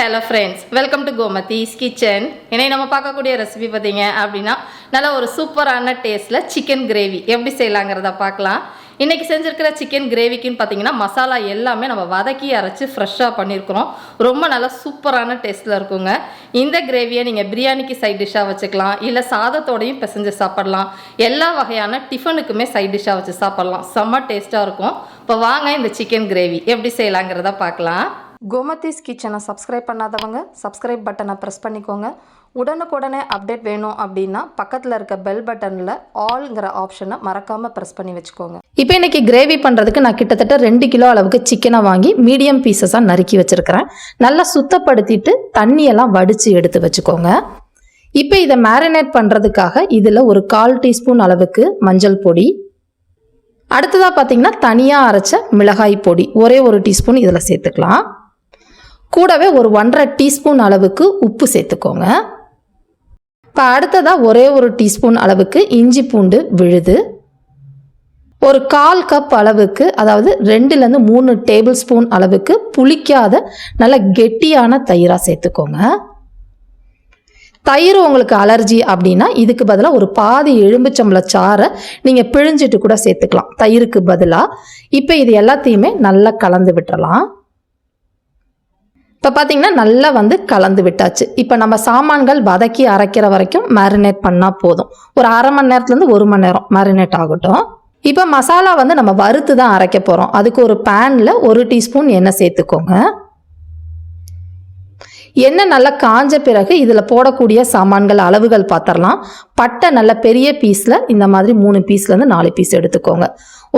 Hello friends, welcome to Gomathi's kitchen. இன்னைக்கு நம்ம பார்க்கக்கூடிய ரெசிபி பார்த்தீங்க அப்படின்னா நல்ல ஒரு சூப்பரான டேஸ்ட்ல சிக்கன் கிரேவி எப்படி செய்யலாங்கிறத பார்க்கலாம். இன்னைக்கு செஞ்சிருக்கிற சிக்கன் கிரேவிக்குன்னு பார்த்தீங்கன்னா மசாலா எல்லாமே நம்ம வதக்கி அரைச்சி ஃப்ரெஷ்ஷாக பண்ணியிருக்கிறோம். ரொம்ப நல்லா சூப்பரான டேஸ்ட்டில் இருக்குங்க. இந்த கிரேவியை நீங்கள் பிரியாணிக்கு சைட் டிஷ்ஷாக வச்சுக்கலாம், இல்லை சாதத்தோடையும் பிசைஞ்சு சாப்பிடலாம், எல்லா வகையான டிஃபனுக்குமே சைட் டிஷ்ஷாக வச்சு சாப்பிடலாம். செம்ம டேஸ்ட்டாக இருக்கும். இப்போ வாங்க இந்த சிக்கன் கிரேவி எப்படி செய்யலாங்கிறத பார்க்கலாம். கோமதிஸ் கிச்சனை சப்ஸ்கிரைப் பண்ணாதவங்க சப்ஸ்கிரைப் பட்டனை ப்ரெஸ் பண்ணிக்கோங்க. உடனுக்குடனே அப்டேட் வேணும் அப்படின்னா பக்கத்தில் இருக்க பெல் பட்டனில் ஆல்ங்கிற ஆப்ஷனை மறக்காமல் ப்ரெஸ் பண்ணி வச்சுக்கோங்க. இப்போ இன்றைக்கி கிரேவி பண்ணுறதுக்கு நான் கிட்டத்தட்ட 2 கிலோ அளவுக்கு சிக்கனை வாங்கி மீடியம் பீசஸாக நறுக்கி வச்சுருக்கிறேன். நல்லா சுத்தப்படுத்திட்டு தண்ணியெல்லாம் வடித்து எடுத்து வச்சுக்கோங்க. இப்போ இதை மேரினேட் பண்ணுறதுக்காக இதில் ஒரு 1/4 டீஸ்பூன் அளவுக்கு மஞ்சள் பொடி, அடுத்ததாக பார்த்திங்கன்னா தனியாக அரைச்ச மிளகாய் பொடி ஒரே 1 டீஸ்பூன் இதில் சேர்த்துக்கலாம். கூடவே ஒரு 1/2 டீஸ்பூன் அளவுக்கு உப்பு சேர்த்துக்கோங்க. இப்போ அடுத்ததாக ஒரே 1 டீஸ்பூன் அளவுக்கு இஞ்சி பூண்டு விழுது, ஒரு 1/4 கப் அளவுக்கு, அதாவது 2லேருந்து 3 டேபிள் ஸ்பூன் அளவுக்கு புளிக்காத நல்ல கெட்டியான தயிராக சேர்த்துக்கோங்க. தயிர் உங்களுக்கு அலர்ஜி அப்படின்னா இதுக்கு பதிலாக ஒரு பாதி எலும்புச்சம்பள சாறை நீங்கள் பிழிஞ்சிட்டு கூட சேர்த்துக்கலாம் தயிருக்கு பதிலாக. இப்போ இது எல்லாத்தையுமே நல்லா கலந்து விட்டுறலாம். இப்போ பார்த்தீங்கன்னா நல்லா கலந்து விட்டாச்சு. இப்போ நம்ம சாமான்கள் வதக்கி அரைக்கிற வரைக்கும் மேரினேட் பண்ணால் போதும். ஒரு 1/2 மணி நேரத்துலேருந்து 1 மணி நேரம் மேரினேட் ஆகட்டும். இப்போ மசாலா நம்ம வறுத்து தான் அரைக்க போகிறோம். அதுக்கு ஒரு பேனில் 1 டீஸ்பூன் எண்ணெய் சேர்த்துக்கோங்க. எண்ணெய் நல்லா காஞ்ச பிறகு இதில் போடக்கூடிய சாமான்கள் அளவுகள் பார்த்துடலாம். பட்டை நல்ல பெரிய பீஸில் இந்த மாதிரி 3 பீஸ்லேருந்து 4 பீஸ் எடுத்துக்கோங்க.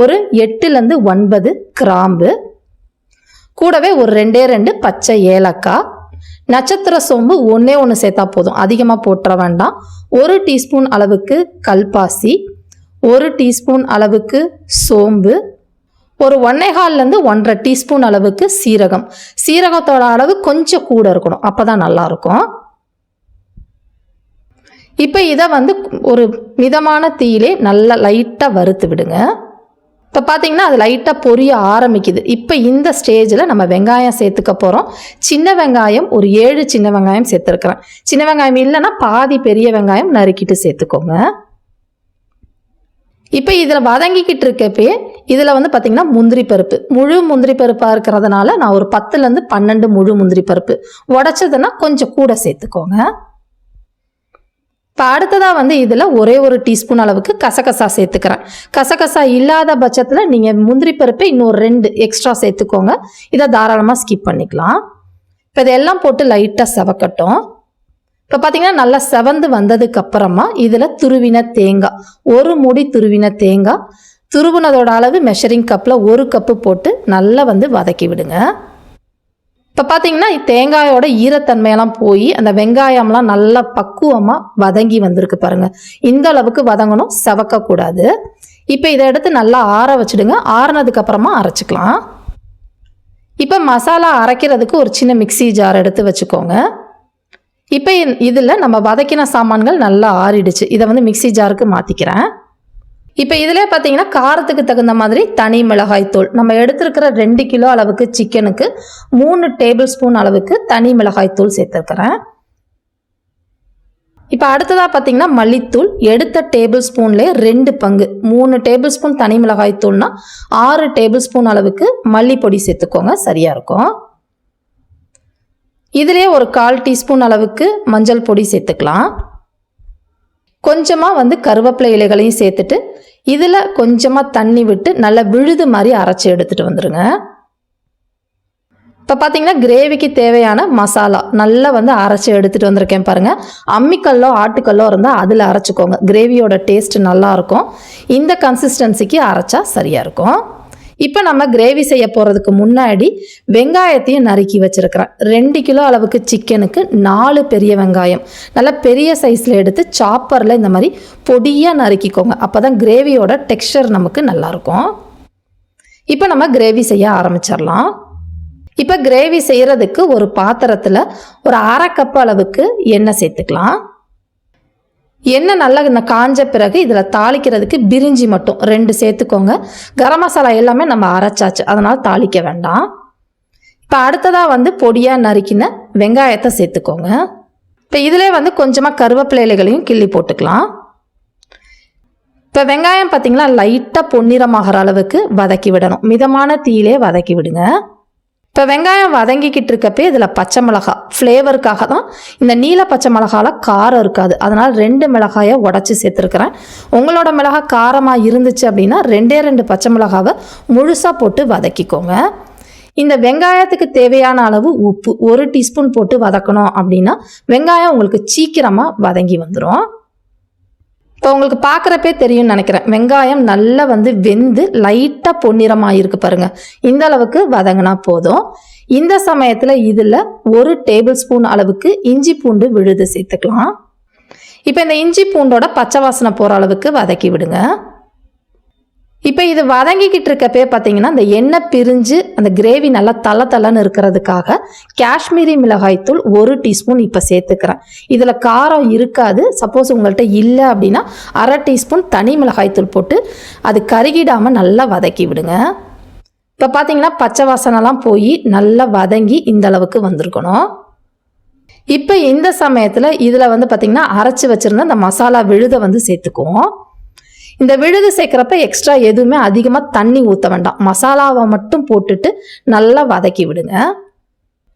ஒரு 8லேருந்து 9 கிராம்பு, கூடவே ஒரு 2 பச்சை ஏலக்காய், நட்சத்திர சோம்பு 1 சேர்த்தா போதும், அதிகமாக போட்டுற வேண்டாம். 1 டீஸ்பூன் அளவுக்கு கல்பாசி, 1 டீஸ்பூன் அளவுக்கு சோம்பு, ஒரு 1/4லேருந்து 1/2 டீஸ்பூன் அளவுக்கு சீரகம். சீரகத்தோட அளவு கொஞ்சம் கூட இருக்கணும், அப்போ தான் நல்லாயிருக்கும். இப்போ இதை ஒரு மிதமான தீயிலே நல்லா லைட்டாக வறுத்து விடுங்க. இப்போ பார்த்தீங்கன்னா அது லைட்டாக பொரிய ஆரம்பிக்குது. இப்போ இந்த ஸ்டேஜில் நம்ம வெங்காயம் சேர்த்துக்க போகிறோம். சின்ன வெங்காயம் ஒரு 7 சின்ன வெங்காயம் சேர்த்துருக்குறேன். சின்ன வெங்காயம் இல்லைன்னா பாதி பெரிய வெங்காயம் நறுக்கிட்டு சேர்த்துக்கோங்க. இப்போ இதில் வதங்கிக்கிட்டு இருக்கப்பே இதில் பார்த்தீங்கன்னா முந்திரி பருப்பு, முழு முந்திரி பருப்பாக இருக்கிறதுனால நான் ஒரு 10லேருந்து 12 முழு முந்திரி பருப்பு, உடைச்சதுன்னா கொஞ்சம் கூட சேர்த்துக்கோங்க. இப்போ அடுத்ததாக இதில் ஒரே 1 டீஸ்பூன் அளவுக்கு கசகசா சேர்த்துக்கிறேன். கசகசா இல்லாத பட்சத்தில் நீங்கள் முந்திரி பருப்பை இன்னொரு 2 எக்ஸ்ட்ரா சேர்த்துக்கோங்க. இதை தாராளமாக ஸ்கிப் பண்ணிக்கலாம். இப்போ இதெல்லாம் போட்டு லைட்டாக செவக்கட்டும். இப்போ பார்த்தீங்கன்னா நல்லா செவந்து வந்ததுக்கு அப்புறமா இதில் துருவின தேங்காய், 1 மூடி துருவின தேங்காய், துருவினதோட அளவு மெஷரிங் கப்பில் 1 கப்பு போட்டு நல்லா வதக்கி விடுங்க. இப்போ பார்த்தீங்கன்னா தேங்காயோட ஈரத்தன்மையெல்லாம் போய் அந்த வெங்காயம்லாம் நல்லா பக்குவமாக வதங்கி வந்திருக்கு பாருங்கள். இந்த அளவுக்கு வதங்கணும், செவக்கக்கூடாது. இப்போ இதை எடுத்து நல்லா ஆற வச்சுடுங்க. ஆறுனதுக்கு அப்புறமா அரைச்சிக்கலாம். இப்போ மசாலா அரைக்கிறதுக்கு ஒரு சின்ன மிக்ஸி ஜார் எடுத்து வச்சுக்கோங்க. இப்போ இதில் நம்ம வதக்கின சாமான்கள் நல்லா ஆறிடுச்சு. இதை மிக்ஸி ஜாருக்கு மாற்றிக்கிறேன். இப்போ இதிலே பார்த்தீங்கன்னா காரத்துக்கு தகுந்த மாதிரி தனி மிளகாய் தூள், நம்ம எடுத்துருக்கிற 2 கிலோ அளவுக்கு சிக்கனுக்கு 3 டேபிள் ஸ்பூன் அளவுக்கு தனி மிளகாய் தூள் சேர்த்துருக்கிறேன். இப்போ அடுத்ததாக பார்த்தீங்கன்னா மல்லித்தூள், எடுத்த டேபிள் ஸ்பூன்லேயே 2 பங்கு, 3 டேபிள் ஸ்பூன் தனி மிளகாய் தூள்னா 6 டேபிள் ஸ்பூன் அளவுக்கு மல்லிப்பொடி சேர்த்துக்கோங்க, சரியாக இருக்கும். இதிலே ஒரு 1/4 டீஸ்பூன் அளவுக்கு மஞ்சள் பொடி சேர்த்துக்கலாம். கொஞ்சமாக கருவேப்பிலை இலைகளையும் சேர்த்துட்டு இதில் கொஞ்சமாக தண்ணி விட்டு நல்லா விழுது மாதிரி அரைச்சி எடுத்துகிட்டு வந்துடுங்க. இப்போ பார்த்தீங்கன்னா கிரேவிக்கு தேவையான மசாலா நல்லா அரைச்சி எடுத்துகிட்டு வந்திருக்கேன் பாருங்கள். அம்மிக்கல்லோ ஆட்டுக்கல்லோ இருந்தால் அதில் அரைச்சிக்கோங்க, கிரேவியோட டேஸ்ட் நல்லாயிருக்கும். இந்த கன்சிஸ்டன்சிக்கு அரைச்சா சரியாக இருக்கும். இப்போ நம்ம கிரேவி செய்ய போகிறதுக்கு முன்னாடி வெங்காயத்தையும் நறுக்கி வச்சுருக்கிறேன். 2 கிலோ அளவுக்கு சிக்கனுக்கு 4 பெரிய வெங்காயம் நல்லா பெரிய சைஸில் எடுத்து சாப்பரில் இந்த மாதிரி பொடியாக நறுக்கிக்கோங்க. அப்போ தான் கிரேவியோட டெக்ஸ்சர் நமக்கு நல்லாயிருக்கும். இப்போ நம்ம கிரேவி செய்ய ஆரம்பிச்சிடலாம். இப்போ கிரேவி செய்கிறதுக்கு ஒரு பாத்திரத்தில் ஒரு 1/2 கப் அளவுக்கு எண்ணெய் சேர்த்துக்கலாம். எண்ணெய் நல்லா காஞ்ச பிறகு இதில் தாளிக்கிறதுக்கு பிரிஞ்சி மட்டும் 2 சேர்த்துக்கோங்க. கரம் மசாலா எல்லாமே நம்ம அரைச்சாச்சு, அதனால் தாளிக்க வேண்டாம். இப்போ அடுத்ததாக வந்து பொடியாக நறுக்கின வெங்காயத்தை சேர்த்துக்கோங்க. இப்போ இதிலே வந்து கொஞ்சமாக கருவேப்பிலை இலைகளையும் கிள்ளி போட்டுக்கலாம். இப்போ வெங்காயம் பார்த்திங்கன்னா லைட்டாக பொன்னிறமாகிற அளவுக்கு வதக்கி விடணும். மிதமான தீயிலே வதக்கி விடுங்க. இப்போ வெங்காயம் வதங்கிக்கிட்டு இருக்கப்பே இதில் பச்சை மிளகா ஃப்ளேவருக்காக தான். இந்த நீல பச்சை மிளகாவில் காரம் இருக்காது, அதனால் 2 மிளகாயை உடச்சி சேர்த்துருக்குறேன். உங்களோட மிளகாய் காரமாக இருந்துச்சு அப்படின்னா 2 பச்சை மிளகாவை முழுசாக போட்டு வதக்கிக்கோங்க. இந்த வெங்காயத்துக்கு தேவையான அளவு உப்பு 1 டீஸ்பூன் போட்டு வதக்கணும் அப்படின்னா வெங்காயம் உங்களுக்கு சீக்கிரமாக வதங்கி வந்துடும். இப்போ உங்களுக்கு பார்க்குறப்பே தெரியும்னு நினைக்கிறேன், வெங்காயம் நல்லா வந்து வெந்து லைட்டாக பொன்னிறமாக இருக்குது பாருங்கள். இந்த அளவுக்கு வதங்கினா போதும். இந்த சமயத்தில் இதில் 1 டேபிள் ஸ்பூன் அளவுக்கு இஞ்சி பூண்டு விழுது சேர்த்துக்கலாம். இப்போ இந்த இஞ்சி பூண்டோட பச்சை வாசனை போகிற அளவுக்கு வதக்கி விடுங்க. இப்போ இது வதங்கிக்கிட்டு இருக்கப்பே பார்த்தீங்கன்னா அந்த எண்ணெய் பிரிஞ்சு அந்த கிரேவி நல்லா தளன்னு இருக்கிறதுக்காக காஷ்மீரி மிளகாய்த்தூள் 1 டீஸ்பூன் இப்போ சேர்த்துக்கிறேன். இதில் காரம் இருக்காது. சப்போஸ் உங்கள்கிட்ட இல்லை அப்படின்னா 1/2 டீஸ்பூன் தனி மிளகாய்த்தூள் போட்டு அது கருகிடாமல் நல்லா வதக்கி விடுங்க. இப்போ பார்த்தீங்கன்னா பச்சை வாசனைலாம் போய் நல்லா வதங்கி இந்த அளவுக்கு வந்திருக்கணும். இப்போ இந்த சமயத்தில் இதில் வந்து பார்த்திங்கன்னா அரைச்சி வச்சுருந்த அந்த மசாலா விழுதை வந்து சேர்த்துக்குவோம். இந்த விழுது சேர்க்குறப்ப எக்ஸ்ட்ரா எதுவுமே அதிகமாக தண்ணி ஊற்ற வேண்டாம், மசாலாவை மட்டும் போட்டுட்டு நல்லா வதக்கி விடுங்க.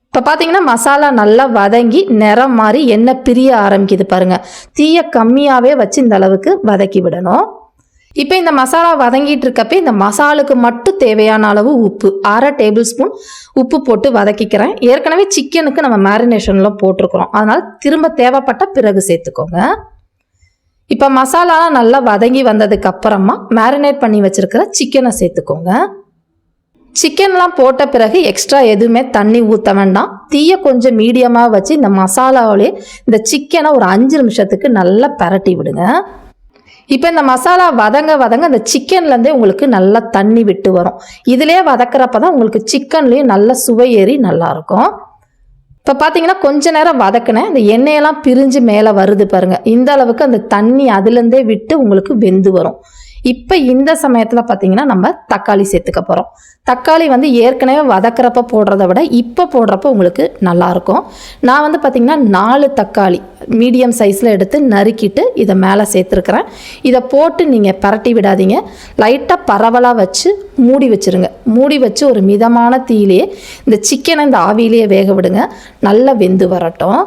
இப்போ பார்த்தீங்கன்னா மசாலா நல்லா வதங்கி நிறம் மாதிரி எண்ணெய் பிரிய ஆரம்பிக்குது பாருங்கள். தீயை கம்மியாகவே வச்சு இந்த அளவுக்கு வதக்கி விடணும். இப்போ இந்த மசாலா வதங்கிட்டு இருக்கப்பே இந்த மசாலுக்கு மட்டும் தேவையான அளவு உப்பு 1/2 டேபிள் ஸ்பூன் உப்பு போட்டு வதக்கிக்கிறேன். ஏற்கனவே சிக்கனுக்கு நம்ம மேரினேஷனில் போட்டிருக்கிறோம், அதனால் திரும்ப தேவைப்பட்ட பிறகு சேர்த்துக்கோங்க. இப்போ மசாலாலாம் நல்லா வதங்கி வந்ததுக்கு அப்புறமா மேரினேட் பண்ணி வச்சுருக்கிற சிக்கனை சேர்த்துக்கோங்க. சிக்கன்லாம் போட்ட பிறகு எக்ஸ்ட்ரா எதுவுமே தண்ணி ஊற்ற வேண்டாம். தீயை கொஞ்சம் மீடியமாக வச்சு இந்த மசாலாவிலே இந்த சிக்கனை ஒரு 5 நிமிஷத்துக்கு நல்லா பரட்டி விடுங்க. இப்போ இந்த மசாலா வதங்க அந்த சிக்கன்லேருந்தே உங்களுக்கு நல்லா தண்ணி விட்டு வரும். இதிலே வதக்கிறப்ப தான் உங்களுக்கு சிக்கன்லேயும் நல்ல சுவை ஏறி நல்லாயிருக்கும். இப்போ பார்த்தீங்கன்னா கொஞ்ச நேரம் வதக்கினேன், இந்த எண்ணெயெல்லாம் பிரிஞ்சு மேலே வருது பாருங்கள். இந்த அளவுக்கு அந்த தண்ணி அதுலேருந்தே விட்டு உங்களுக்கு வெந்து வரும். இப்போ இந்த சமயத்தில் பார்த்தீங்கன்னா நம்ம தக்காளி சேர்த்துக்க போகிறோம். தக்காளி வந்து ஏற்கனவே வதக்கிறப்ப போடுறத விட இப்போ போடுறப்ப உங்களுக்கு நல்லாயிருக்கும். நான் வந்து பார்த்திங்கன்னா 4 தக்காளி மீடியம் சைஸில் எடுத்து நறுக்கிட்டு இதை மேலே சேர்த்துருக்குறேன். இதை போட்டு நீங்கள் பரட்டி விடாதீங்க, லைட்டாக பரவலாக வச்சு மூடி வச்சுருங்க. மூடி வச்சு ஒரு மிதமான தீயிலேயே இந்த சிக்கனை இந்த ஆவியிலேயே வேக விடுங்க, நல்லா வெந்து வரட்டும்.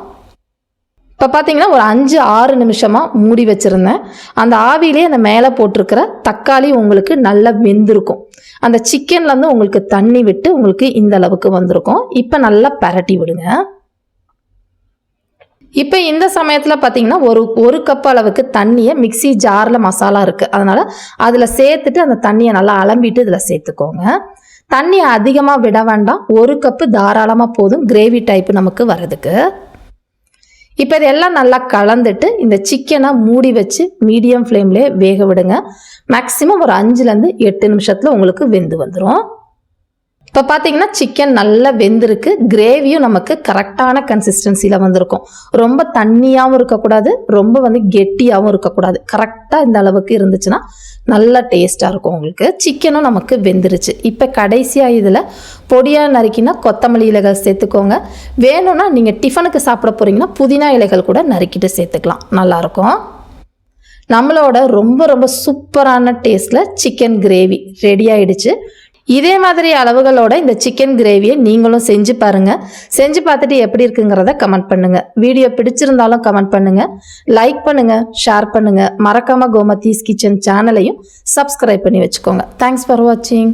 இப்போ பார்த்தீங்கன்னா ஒரு 5-6 நிமிஷமாக மூடி வச்சுருந்தேன். அந்த ஆவிலே அந்த மேலே போட்டிருக்கிற தக்காளி உங்களுக்கு நல்லா வெந்திருக்கும். அந்த சிக்கன்லேருந்து உங்களுக்கு தண்ணி விட்டு உங்களுக்கு இந்த அளவுக்கு வந்திருக்கும். இப்போ நல்லா பரட்டி விடுங்க. இப்போ இந்த சமயத்தில் பார்த்தீங்கன்னா ஒரு கப் அளவுக்கு தண்ணியை மிக்ஸி ஜாரில் மசாலா இருக்குது, அதனால் அதில் சேர்த்துட்டு அந்த தண்ணியை நல்லா அலம்பிட்டு இதில் சேர்த்துக்கோங்க. தண்ணி அதிகமாக விட வேண்டாம், 1 கப்பு தாராளமாக போதும் கிரேவி டைப்பு நமக்கு வர்றதுக்கு. இப்போ இதெல்லாம் நல்லா கலந்துட்டு இந்த சிக்கனை மூடி வச்சு மீடியம் ஃப்ளேம்லேயே வேக விடுங்க. மேக்ஸிமம் ஒரு 5-8 நிமிஷத்தில் உங்களுக்கு வெந்து வந்துடும். இப்போ பார்த்தீங்கன்னா சிக்கன் நல்லா வெந்திருக்கு, கிரேவியும் நமக்கு கரெக்டான கன்சிஸ்டன்சியில் வந்திருக்கும். ரொம்ப தண்ணியாகவும் இருக்கக்கூடாது, ரொம்ப வந்து கெட்டியாகவும் இருக்கக்கூடாது. கரெக்டாக இந்த அளவுக்கு இருந்துச்சுன்னா நல்லா டேஸ்ட்டாக இருக்கும் உங்களுக்கு. சிக்கனும் நமக்கு வெந்துருச்சு. இப்போ கடைசியாக இதில் பொடியாக நறுக்கினா கொத்தமல்லி இலைகள் சேர்த்துக்கோங்க. வேணும்னா நீங்கள் டிஃபனுக்கு சாப்பிட போகிறீங்கன்னா புதினா இலைகள் கூட நறுக்கிட்டு சேர்த்துக்கலாம், நல்லாயிருக்கும். நம்மளோட ரொம்ப சூப்பரான டேஸ்ட்டில் சிக்கன் கிரேவி ரெடி ஆகிடுச்சு. இதே மாதிரி அளவுகளோட இந்த சிக்கன் கிரேவியை நீங்களும் செஞ்சு பாருங்கள். செஞ்சு பார்த்துட்டு எப்படி இருக்குங்கிறத கமெண்ட் பண்ணுங்கள். வீடியோ பிடிச்சிருந்தாலும் கமெண்ட் பண்ணுங்கள், லைக் பண்ணுங்கள், ஷேர் பண்ணுங்கள். மறக்காமல் கோமதிஸ் கிச்சன் சேனலையும் சப்ஸ்கிரைப் பண்ணி வச்சுக்கோங்க. தேங்க்ஸ் ஃபார் வாட்சிங்.